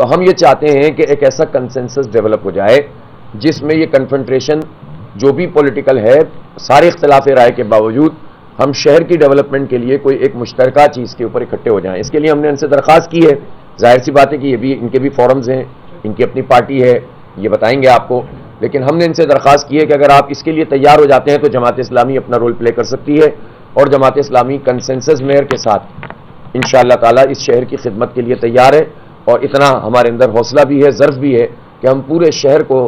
تو ہم یہ چاہتے ہیں کہ ایک ایسا کنسنسس ڈیولپ ہو جائے جس میں یہ کنفرنٹریشن جو بھی پولیٹیکل ہے، سارے اختلاف رائے کے باوجود ہم شہر کی ڈیولپمنٹ کے لیے کوئی ایک مشترکہ چیز کے اوپر اکٹھے ہو جائیں. اس کے لیے ہم نے ان سے درخواست کی ہے. ظاہر سی بات ہے کہ یہ بھی ان کے بھی فورمز ہیں، ان کی اپنی پارٹی ہے، یہ بتائیں گے آپ کو، لیکن ہم نے ان سے درخواست کی ہے کہ اگر آپ اس کے لیے تیار ہو جاتے ہیں تو جماعت اسلامی اپنا رول پلے کر سکتی ہے، اور جماعت اسلامی کنسنسس میئر کے ساتھ انشاءاللہ تعالی اس شہر کی خدمت کے لیے تیار ہے. اور اتنا ہمارے اندر حوصلہ بھی ہے، ظرف بھی ہے کہ ہم پورے شہر کو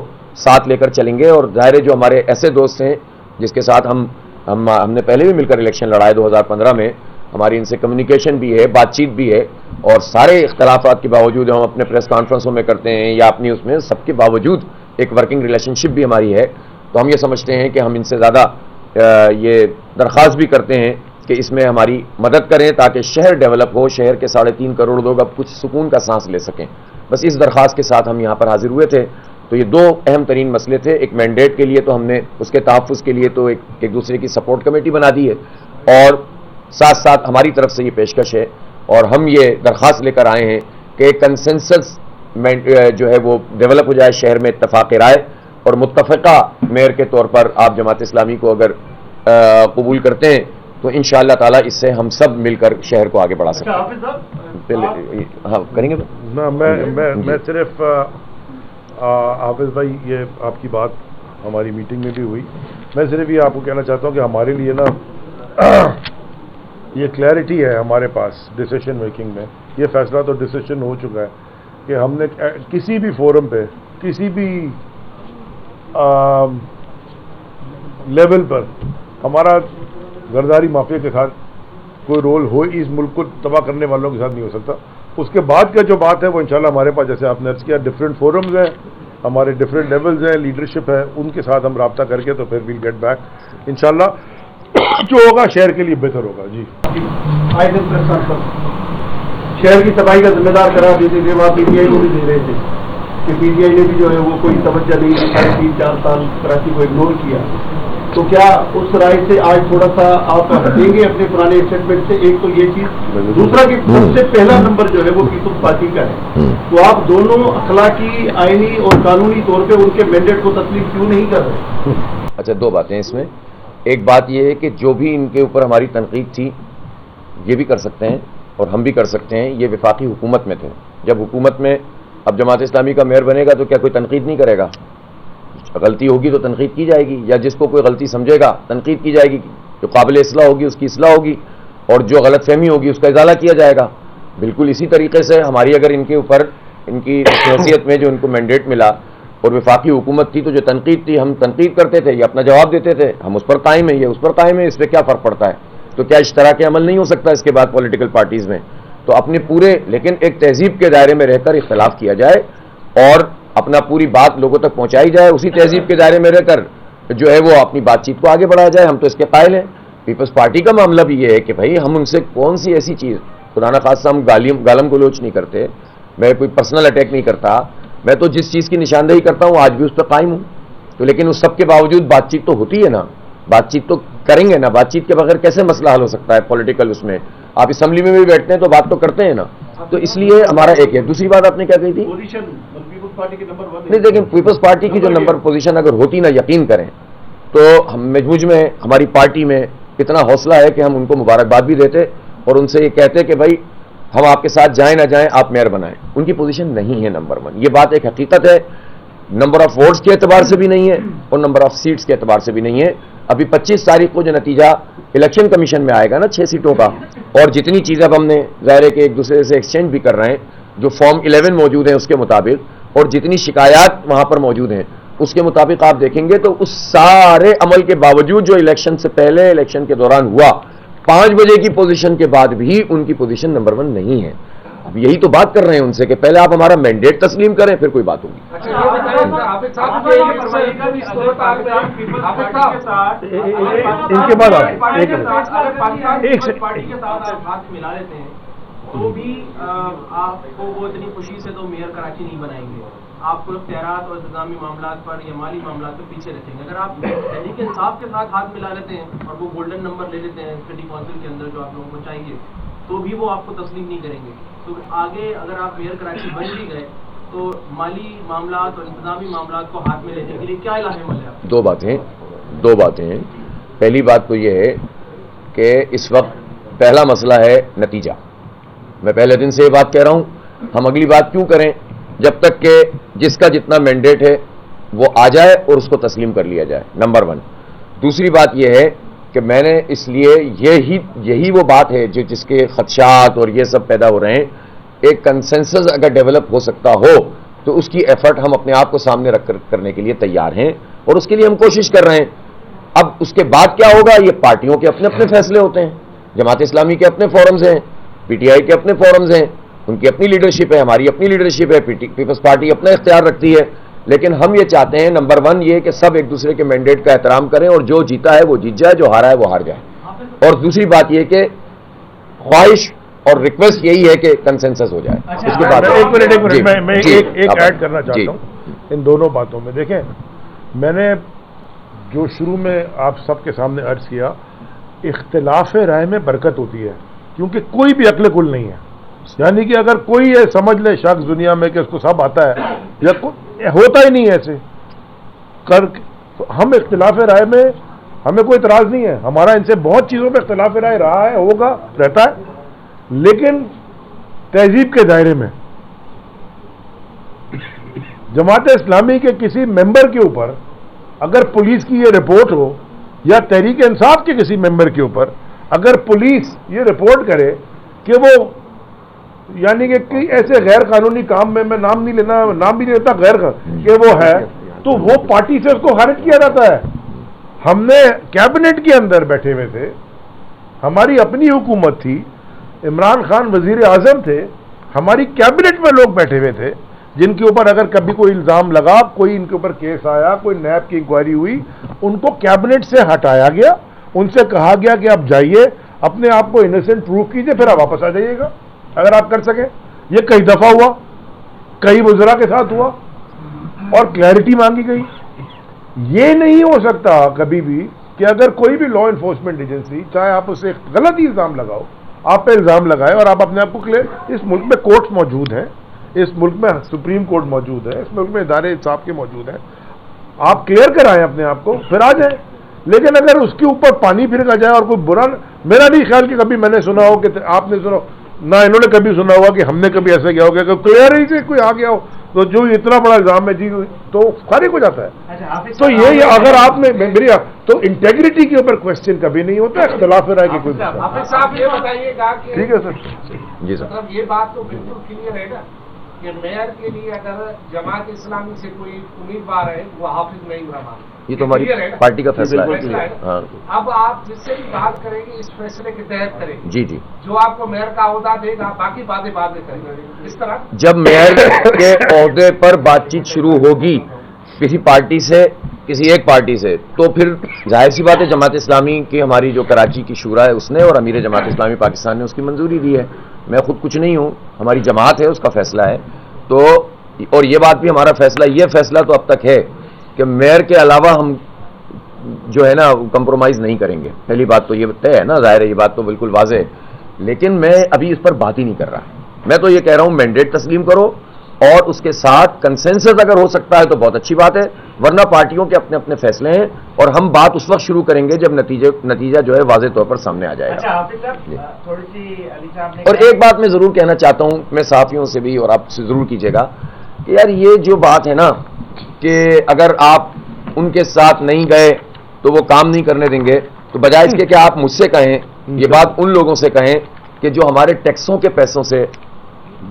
ساتھ لے کر چلیں گے. اور ظاہر جو ہمارے ایسے دوست ہیں جس کے ساتھ ہم نے پہلے بھی مل کر الیکشن لڑائے 2015 میں، ہماری ان سے کمیونیکیشن بھی ہے، بات چیت بھی ہے، اور سارے اختلافات کے باوجود ہم اپنے پریس کانفرنسوں میں کرتے ہیں یا اپنی اس میں، سب کے باوجود ایک ورکنگ ریلیشن شپ بھی ہماری ہے. تو ہم یہ سمجھتے ہیں کہ ہم ان سے زیادہ یہ درخواست بھی کرتے ہیں کہ اس میں ہماری مدد کریں تاکہ شہر ڈیولپ ہو، شہر کے 3.5 کروڑ لوگ اب کچھ سکون کا سانس لے سکیں. بس اس درخواست کے ساتھ ہم یہاں پر حاضر ہوئے تھے. تو یہ 2 اہم ترین مسئلے تھے. ایک مینڈیٹ کے لیے تو ہم نے اس کے تحفظ کے لیے تو ایک دوسرے کی سپورٹ کمیٹی بنا دی ہے، اور ساتھ ساتھ ہماری طرف سے یہ پیشکش ہے اور ہم یہ درخواست لے کر آئے ہیں کہ کنسنسس جو ہے وہ ڈیولپ ہو جائے شہر میں، اتفاق رائے اور متفقہ میئر کے طور پر آپ جماعت اسلامی کو اگر قبول کرتے ہیں تو انشاءاللہ تعالی اس سے ہم سب مل کر شہر کو آگے بڑھا سکتے ہیں. ہاں کریں گے. میں صرف حافظ بھائی، یہ آپ کی بات ہماری میٹنگ میں بھی ہوئی، میں صرف یہ آپ کو کہنا چاہتا ہوں کہ ہمارے لیے نا یہ کلیئرٹی ہے ہمارے پاس ڈیسیشن میکنگ میں. یہ فیصلہ تو ڈیسیشن ہو چکا ہے کہ ہم نے کسی بھی فورم پہ، کسی بھی لیول پر ہمارا غرداری مافیا کے ساتھ کوئی رول ہو، اس ملک کو تباہ کرنے والوں کے ساتھ نہیں ہو سکتا. اس کے بعد کا جو بات ہے وہ انشاءاللہ ہمارے پاس، جیسے آپ نے عرض کیا، ڈفرینٹ فورمز ہیں، ہمارے ڈفرینٹ لیولز ہیں، لیڈرشپ ہے، ان کے ساتھ ہم رابطہ کر کے تو پھر ویل گیٹ بیک انشاءاللہ. جو ہوگا شہر کے لیے بہتر ہوگا. جی شہر کی تباہی کا ذمہ دار قرار دیتے تھے، وہاں پی ٹی آئی کو بھی دے رہے تھے کہ پی ٹی آئی نے بھی جو ہے وہ کوئی توجہ نہیں دی، 3.5-4 سال کراچی کو اگنور کیا. تو کیا اس رائے سے آج تھوڑا سا آپ ہٹیں گے اپنے پرانے اسٹیٹمنٹ سے؟ ایک تو یہ چیز، دوسرا کہ سب سے پہلا نمبر جو ہے وہ پیپلز پارٹی کا ہے، تو آپ دونوں اخلاقی، آئینی اور قانونی طور پہ ان کے مینڈیٹ کو تسلیم کیوں نہیں کر رہے؟ اچھا، 2 باتیں اس میں. ایک بات یہ ہے کہ جو بھی ان کے اوپر ہماری تنقید تھی یہ بھی کر سکتے ہیں اور ہم بھی کر سکتے ہیں. یہ وفاقی حکومت میں تھے. جب حکومت میں اب جماعت اسلامی کا میئر بنے گا تو کیا کوئی تنقید نہیں کرے گا؟ غلطی ہوگی تو تنقید کی جائے گی، یا جس کو کوئی غلطی سمجھے گا تنقید کی جائے گی، جو قابل اصلاح ہوگی اس کی اصلاح ہوگی، اور جو غلط فہمی ہوگی اس کا ازالہ کیا جائے گا. بالکل اسی طریقے سے ہماری اگر ان کے اوپر، ان کی حیثیت میں جو ان کو مینڈیٹ ملا اور وفاقی حکومت تھی، تو جو تنقید تھی ہم تنقید کرتے تھے، یہ اپنا جواب دیتے تھے، ہم اس پر قائم ہیں، یہ اس پر قائم ہے. اس پہ کیا فرق پڑتا ہے؟ تو کیا اشتراک عمل نہیں ہو سکتا اس کے بعد پولیٹیکل پارٹیز میں؟ تو اپنے پورے، لیکن ایک تہذیب کے دائرے میں رہ کر اختلاف کیا جائے اور اپنا پوری بات لوگوں تک پہنچائی جائے، اسی تہذیب کے دائرے میں رہ کر جو ہے وہ اپنی بات چیت کو آگے بڑھایا جائے. ہم تو اس کے قائل ہیں. پیپلز پارٹی کا معاملہ بھی یہ ہے کہ بھائی ہم ان سے کون سی ایسی چیز، خدا نخواستہ ہم گالم گلوچ نہیں کرتے، میں کوئی پرسنل اٹیک نہیں کرتا، میں تو جس چیز کی نشاندہی کرتا ہوں آج بھی اس پہ قائم ہوں. تو لیکن اس سب کے باوجود بات چیت تو ہوتی ہے نا، بات چیت تو کریں گے نا. بات چیت کے بغیر کیسے مسئلہ حل ہو سکتا ہے پولیٹیکل؟ اس میں آپ اسمبلی میں بھی بیٹھتے ہیں تو بات تو کرتے ہیں نا. تو اس لیے ہمارا ایک ہے. دوسری بات آپ نے کیا کہی تھی؟ نہیں، لیکن پیپلز پارٹی کی جو نمبر پوزیشن اگر ہوتی نا، یقین کریں تو ہم مجموع میں، ہماری پارٹی میں اتنا حوصلہ ہے کہ ہم ان کو مبارکباد بھی دیتے اور ان سے یہ کہتے کہ بھائی ہم آپ کے ساتھ جائیں نہ جائیں آپ میئر بنائیں. ان کی پوزیشن نہیں ہے نمبر 1. یہ بات ایک حقیقت ہے. نمبر آف ووٹس کے اعتبار سے بھی نہیں ہے اور نمبر آف سیٹس کے اعتبار سے بھی نہیں ہے. ابھی 25 تاریخ کو جو نتیجہ الیکشن کمیشن میں آئے گا نا 6 سیٹوں کا، اور جتنی چیزیں اب ہم نے ظاہر ہے کہ ایک دوسرے سے ایکسچینج بھی کر رہے ہیں، جو فارم 11 موجود ہیں اس کے مطابق، اور جتنی شکایات وہاں پر موجود ہیں اس کے مطابق آپ دیکھیں گے تو اس سارے عمل کے باوجود جو الیکشن سے پہلے، الیکشن کے دوران ہوا، 5 بجے کی پوزیشن کے بعد بھی ان کی پوزیشن نمبر 1 نہیں ہے. اب یہی تو بات کر رہے ہیں ان سے کہ پہلے آپ ہمارا مینڈیٹ تسلیم کریں پھر کوئی بات ہوگی. ان کے بعد تو بھی آپ کو وہ اتنی خوشی سے تو میئر کراچی نہیں بنائیں گے، آپ کو اختیارات اور انتظامی معاملات پر یا مالی معاملات پر پیچھے رکھیں گے. اگر آپ تحریک انصاف کے ساتھ ہاتھ ملا لیتے ہیں اور وہ گولڈن نمبر لے لیتے ہیں سٹی کونسل کے اندر جو آپ لوگوں کو چاہیے، تو بھی وہ آپ کو تسلیم نہیں کریں گے. تو آگے اگر آپ میئر کراچی بن بھی گئے تو مالی معاملات اور انتظامی معاملات کو ہاتھ میں لینے کے لیے کیا علاج عمل ہے آپ؟ دو باتیں ہیں. پہلی بات تو یہ ہے کہ اس وقت پہلا مسئلہ ہے نتیجہ. میں پہلے دن سے یہ بات کہہ رہا ہوں, ہم اگلی بات کیوں کریں جب تک کہ جس کا جتنا مینڈیٹ ہے وہ آ جائے اور اس کو تسلیم کر لیا جائے, نمبر 1. دوسری بات یہ ہے کہ میں نے اس لیے یہی وہ بات ہے جس کے خدشات اور یہ سب پیدا ہو رہے ہیں. ایک کنسنسس اگر ڈیولپ ہو سکتا ہو تو اس کی ایفرٹ ہم اپنے آپ کو سامنے رکھ کر کرنے کے لیے تیار ہیں اور اس کے لیے ہم کوشش کر رہے ہیں. اب اس کے بعد کیا ہوگا, یہ پارٹیوں کے اپنے اپنے فیصلے ہوتے ہیں. جماعت اسلامی کے اپنے فورمز ہیں, پی ٹی آئی کے اپنے فورمز ہیں, ان کی اپنی لیڈرشپ ہے, ہماری اپنی لیڈرشپ ہے, پیپلز پارٹی اپنا اختیار رکھتی ہے. لیکن ہم یہ چاہتے ہیں نمبر 1 یہ کہ سب ایک دوسرے کے مینڈیٹ کا احترام کریں اور جو جیتا ہے وہ جیت جائے, جو ہارا ہے وہ ہار جائے. اور دوسری بات یہ کہ خواہش اور ریکویسٹ یہی ہے کہ کنسنسس ہو جائے. اس کے بعد ایک منٹ میں ایک ایڈ کرنا چاہتا ہوں ان دونوں باتوں میں. دیکھیں, میں نے جو شروع میں آپ سب کے سامنے عرض کیا, اختلاف رائے میں برکت ہوتی ہے کیونکہ کوئی بھی عقل کل نہیں ہے. یعنی کہ اگر کوئی یہ سمجھ لے شخص دنیا میں کہ اس کو سب آتا ہے, یا ہوتا ہی نہیں ایسے ہم اختلاف رائے میں ہمیں کوئی اعتراض نہیں ہے. ہمارا ان سے بہت چیزوں پہ اختلاف رائے رہا ہے, ہوگا, رہتا ہے, لیکن تہذیب کے دائرے میں. جماعت اسلامی کے کسی ممبر کے اوپر اگر پولیس کی یہ رپورٹ ہو یا تحریک انصاف کے کسی ممبر کے اوپر اگر پولیس یہ رپورٹ کرے کہ وہ یعنی کہ ایسے غیر قانونی کام میں نام نہیں لینا, نام بھی نہیں لیتا, غیر کہ وہ ہے, تو وہ پارٹی سے اس کو خارج کیا جاتا ہے. ہم نے کیبنٹ کے اندر بیٹھے ہوئے تھے, ہماری اپنی حکومت تھی, عمران خان وزیر اعظم تھے, ہماری کیبنٹ میں لوگ بیٹھے ہوئے تھے جن کے اوپر اگر کبھی کوئی الزام لگا, کوئی ان کے اوپر کیس آیا, کوئی نیب کی انکوائری ہوئی, ان کو کیبنٹ سے ہٹایا گیا, ان سے کہا گیا کہ آپ جائیے اپنے آپ کو انوسینٹ پروو کیجئے, پھر آپ واپس آ جائیے گا اگر آپ کر سکیں. یہ کئی دفعہ ہوا, کئی وزراء کے ساتھ ہوا اور کلیئرٹی مانگی گئی. یہ نہیں ہو سکتا کبھی بھی کہ اگر کوئی بھی لا انفورسمنٹ ایجنسی, چاہے آپ اسے ایک غلط ہی الزام لگاؤ, آپ پہ الزام لگائے اور آپ اپنے آپ کو کلیئر, اس ملک میں کورٹس موجود ہیں, اس ملک میں سپریم کورٹ موجود ہے, اس ملک میں ادارے انصاف کے موجود ہیں, آپ کلیئر کرائیں اپنے آپ کو, پھر آ جائیں. لیکن اگر اس کے اوپر پانی پھرکا جائے اور کوئی برا, میرا نہیں خیال کہ کبھی میں نے سنا ہو کہ آپ نے سنا نہ انہوں نے کبھی سنا ہوگا کہ ہم نے کبھی ایسا کیا ہوگا کہ کلیئر ہی سے کوئی آ گیا ہو تو جو اتنا بڑا الزام ہے جی تو فارغ ہو جاتا ہے. تو یہ اگر آپ نے میری تو انٹیگریٹی کے اوپر کوشچن کبھی نہیں ہوتا, اختلاف رائے کی کوئی صاحب یہ بتائیے گا کہ ٹھیک ہے سر. جی سر, مطلب یہ بات تو بالکل کلیئر ہے نا کہ میئر کے لیے اگر جماعت اسلامی سے کوئی امیدوار ہے وہ حافظ نعیم رحمان, یہ تو ہماری پارٹی کا فیصلہ ہے. ہاں, اب آپ جس سے بھی بات کریں گے اس فیصلے کے تحت کریں گے. جی جی, جو آپ کو میئر کا عہدہ دے گا باقی باتیں بعد میں کریں گے. اس طرح جب میئر کے عہدے پر بات چیت شروع ہوگی کسی پارٹی سے, کسی ایک پارٹی سے, تو پھر ظاہر سی بات ہے جماعت اسلامی کی ہماری جو کراچی کی شورا ہے اس نے اور امیر جماعت اسلامی پاکستان نے اس کی منظوری دی ہے. میں خود کچھ نہیں ہوں, ہماری جماعت ہے, اس کا فیصلہ ہے. تو اور یہ بات بھی ہمارا فیصلہ, یہ فیصلہ تو اب تک ہے کہ میئر کے علاوہ ہم جو ہے نا کمپرومائز نہیں کریں گے. پہلی بات تو یہ طے ہے نا, ظاہر ہے یہ بات تو بالکل واضح ہے. لیکن میں ابھی اس پر بات ہی نہیں کر رہا. میں تو یہ کہہ رہا ہوں مینڈیٹ تسلیم کرو اور اس کے ساتھ کنسنسس اگر ہو سکتا ہے تو بہت اچھی بات ہے, ورنہ پارٹیوں کے اپنے اپنے فیصلے ہیں اور ہم بات اس وقت شروع کریں گے جب نتیجہ جو ہے واضح طور پر سامنے آ جائے گا. اور ایک بات میں ضرور کہنا چاہتا ہوں, میں صحافیوں سے بھی اور آپ سے ضرور کیجیے گا کہ یار یہ جو بات ہے نا کہ اگر آپ ان کے ساتھ نہیں گئے تو وہ کام نہیں کرنے دیں گے, تو بجائے اس کے کہ آپ مجھ سے کہیں, یہ بات ان لوگوں سے کہیں کہ جو ہمارے ٹیکسوں کے پیسوں سے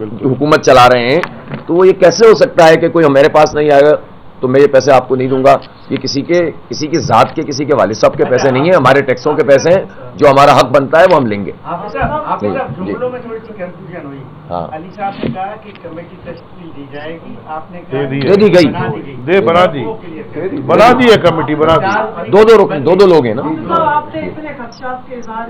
حکومت چلا رہے ہیں, تو وہ یہ کیسے ہو سکتا ہے کہ کوئی میرے پاس نہیں آئے گا تو میں یہ پیسے آپ کو نہیں دوں گا. یہ کسی کی ذات کے, کسی کے والد صاحب کے پیسے نہیں ہیں, ہمارے ٹیکسوں کے پیسے ہیں, جو ہمارا حق بنتا ہے وہ ہم لیں گے. جملوں میں تھوڑی سی کنفیوژن ہوئی. ہاں, علی صاحب نے کہا کہ کمیٹی تشکیل دی جائے گی, آپ نے دے دی کہا بنا دی ہے کمیٹی, بنا دی. دو لوگ ہیں نا. آپ نے اتنے خدشات کے اظہار